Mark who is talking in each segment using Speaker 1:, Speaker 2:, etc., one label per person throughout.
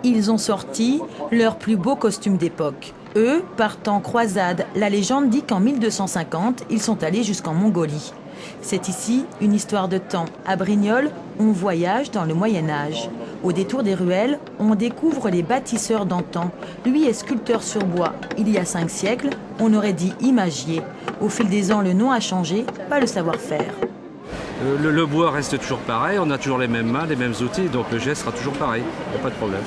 Speaker 1: ils ont sorti leur plus beau costume d'époque. Eux partent en croisade. La légende dit qu'en 1250, ils sont allés jusqu'en Mongolie. C'est ici une histoire de temps. À Brignoles, on voyage dans le Moyen-Âge. Au détour des ruelles, on découvre les bâtisseurs d'antan. Lui est sculpteur sur bois. Il y a 5 siècles, on aurait dit imagier. Au fil des ans, le nom a changé, pas le savoir-faire.
Speaker 2: Le bois reste toujours pareil, on a toujours les mêmes mains, les mêmes outils, donc le geste sera toujours pareil, il n'y a pas de problème.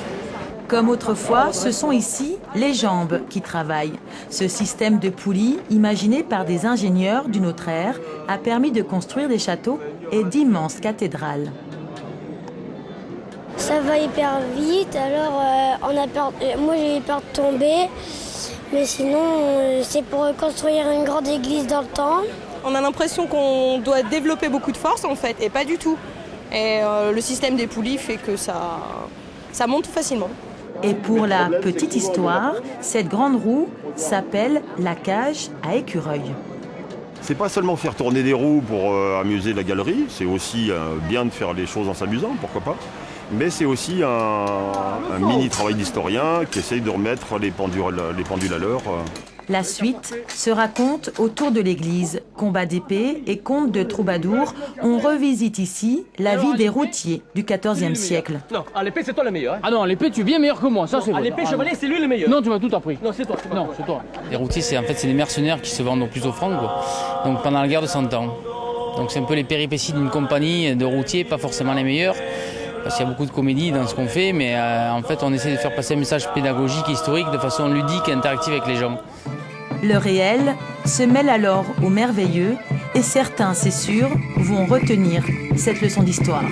Speaker 1: Comme autrefois, ce sont ici les jambes qui travaillent. Ce système de poulies, imaginé par des ingénieurs d'une autre ère, a permis de construire des châteaux et d'immenses cathédrales.
Speaker 3: Ça va hyper vite, alors moi j'ai eu peur de tomber, mais sinon c'est pour construire une grande église dans le temps.
Speaker 4: On a l'impression qu'on doit développer beaucoup de force en fait, et pas du tout. Et le système des poulies fait que ça monte facilement.
Speaker 1: Et pour la petite histoire, cette grande roue s'appelle la cage à écureuil.
Speaker 5: C'est pas seulement faire tourner des roues pour amuser la galerie, c'est aussi bien de faire les choses en s'amusant, pourquoi pas. Mais c'est aussi un mini travail d'historien qui essaye de remettre les pendules à l'heure.
Speaker 1: La suite se raconte autour de l'église. Combat d'épée et contes de troubadours. On revisite ici la vie des routiers du XIVe siècle.
Speaker 6: Non, à l'épée, c'est toi le meilleur. Hein.
Speaker 7: Ah non, à l'épée, tu es bien meilleur que moi, ça c'est vrai.
Speaker 6: À l'épée, chevalier, c'est lui le meilleur.
Speaker 7: Non, tu m'as tout appris.
Speaker 6: Non, c'est toi.
Speaker 7: Non, c'est toi.
Speaker 8: Les routiers, c'est des mercenaires qui se vendent au plus offrant, quoi. Donc pendant la guerre de 100 ans. Donc c'est un peu les péripéties d'une compagnie de routiers, pas forcément les meilleurs. Parce qu'il y a beaucoup de comédie dans ce qu'on fait, mais en fait on essaie de faire passer un message pédagogique, historique, de façon ludique et interactive avec les gens.
Speaker 1: Le réel se mêle alors au merveilleux et certains, c'est sûr, vont retenir cette leçon d'histoire.